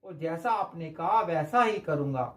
और जैसा आपने कहा वैसा ही करूंगा।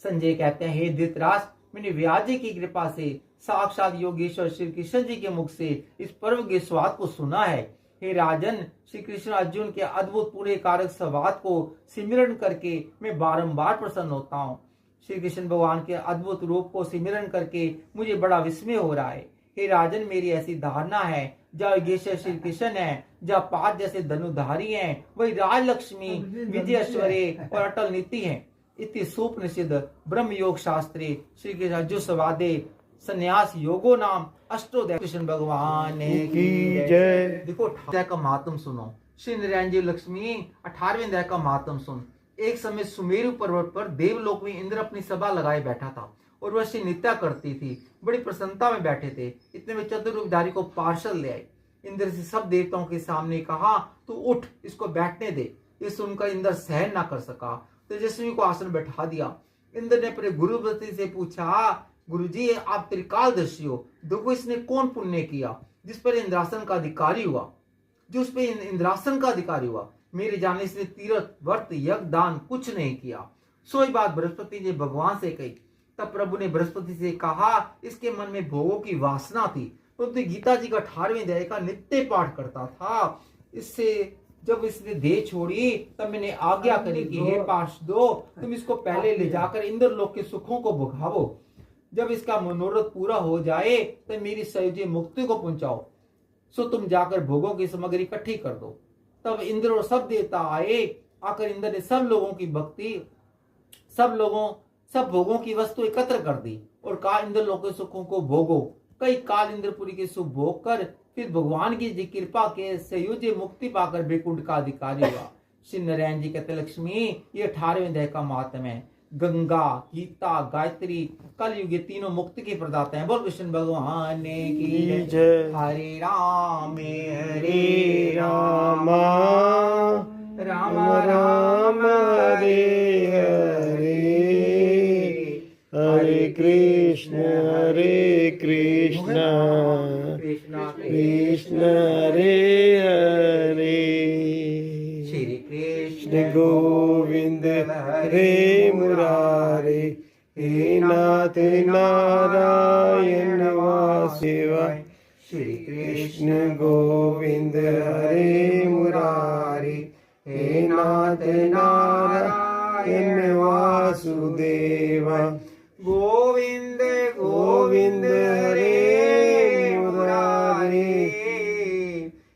संजय कहते हैं, हे धृतराष्ट्र, मैंने व्यास जी की कृपा से साक्षात योगेश्वर श्री कृष्ण जी के मुख से इस पर्व के स्वाद को सुना है। हे राजन, श्री कृष्ण अर्जुन के अद्भुत पूरे कारक संवाद को सिमरण करके मैं बारंबार प्रसन्न होता हूँ। श्री कृष्ण भगवान के अद्भुत रूप को सिमरण करके मुझे बड़ा विस्मय हो रहा है। हे राजन, मेरी ऐसी धारणा है, जहाँ योगेश्वर श्री कृष्ण है, जहाँ पांच जैसे धनुधारी हैं, वही राजलक्ष्मी, विजय ऐश्वर्य और अटल नीति है। इति सुप्रसिद्ध ब्रह्म योग शास्त्रे श्री कृष्ण संवादे संन्यास योगो नाम अष्टोदय। कृष्ण भगवान की जय। देखो 18 का महात्म सुनो। श्री नारायण जी लक्ष्मी 18वें अध्याय का महात्म सुन। एक समय सुमेरु पर्वत पर देवलोक में इंद्र अपनी सभा लगाए बैठा था और वह श्री नित्या करती थी। बड़ी प्रसन्नता में बैठे थे। इतने में चतुर्युगधारी को पार्षद ले आए। इंद्र से सब देवताओं के सामने कहा, तू उठ, इसको बैठने दे। ये सुनकर इंद्र सहन ना कर सका, तेजस्वी को आसन बैठा दिया। इंद्र ने अपने गुरुपति से पूछा, गुरुजी आप त्रिकालदर्शी हो, देखो इसने कौन पुण्य किया जिस पर इंद्रासन का अधिकारी हुआ, जो उस पर इंद्रासन का अधिकारी हुआ। मेरे जाने से तीर्थ व्रत यज्ञ दान कुछ नहीं किया। सोई बात बृहस्पति ने भगवान से कही। तब प्रभु ने बृहस्पति से कहा, इसके मन में भोगों की वासना थी, परंतु गीता जी का 18वें अध्याय का नित्य पाठ करता था। इससे जब इसने देह छोड़ी तब मैंने आज्ञा करी कि हे पार्षदो, तुम इसको पहले ले जाकर इंद्रलोक के सुखों को भोगावो। जब इसका मनोरथ पूरा हो जाए तब मेरी सहज मुक्ति को पहुंचाओ। सो तुम जाकर भोगों की सामग्री इकट्ठी कर दो। तब इंद्र और सब देवता आए। आकर इंद्र ने सब लोगों की भक्ति, सब भोगों की वस्तु एकत्र कर दी और कहा, इंद्रलोक के सुखों को भोगो। कई काल इंद्रपुरी के सुख भोग कर फिर भगवान की कृपा के संयोज्य मुक्ति पाकर वैकुंठ का अधिकारी हुआ। श्री नारायण जी कहते, लक्ष्मी ये 18वें अध्याय का महात्म है। गंगा, गीता, गायत्री, कलयुग ये तीनों मुक्ति के प्रदाता हैं। बोल कृष्ण भगवान की जय। हरे राम राम राम हरे हरे, हरे कृष्ण कृष्ण हरे हरे, श्री कृष्ण गोविंद हरे मुरारे, हे नाथ नारायण वासुदेवाय। श्री कृष्ण गोविंद हरे मुरारे, हे नाथ नारायण वासुदेवाय। गोविंद गोविंद हरे मुरारे,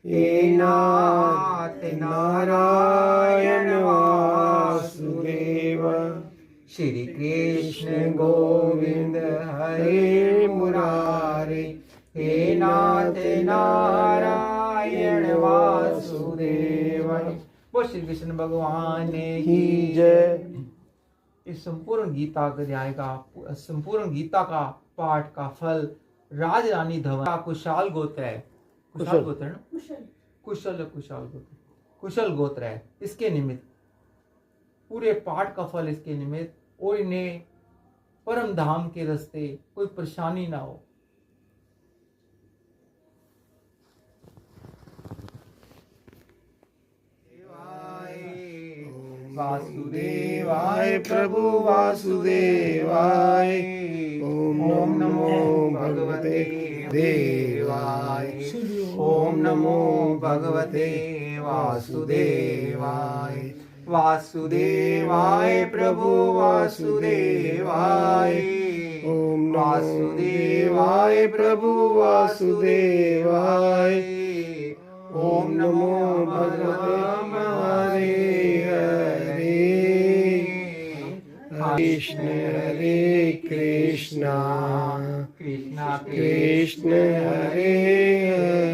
हे नाथ नारायण वासुदेवाय। श्री कृष्ण गोविंद हरे मुरारे, हे नाथ नारायण वासुदेवाय। वो श्री कृष्ण भगवान की जय। इस संपूर्ण गीता का पाठ का फल राज रानी धवन का कुशाल गोत्र है। कुशाल गोत्र है ना? कुशल गोत्र है। इसके निमित्त पूरे पाठ का फल इसके निमित्त, और इन्हें परम धाम के रास्ते कोई परेशानी ना हो। वासुदेवाय प्रभु वासुदेवाय, ओम नमो भगवते देवाय, ओम नमो भगवते वासुदेवाय। वासुदेवाय प्रभु वासुदेवाय, ओम वासुदेवाय प्रभु वासुदेवाय, ओम नमो भगवते हरे हरे, कृष्ण हरे कृष्ण, कृष्ण हरे हरे।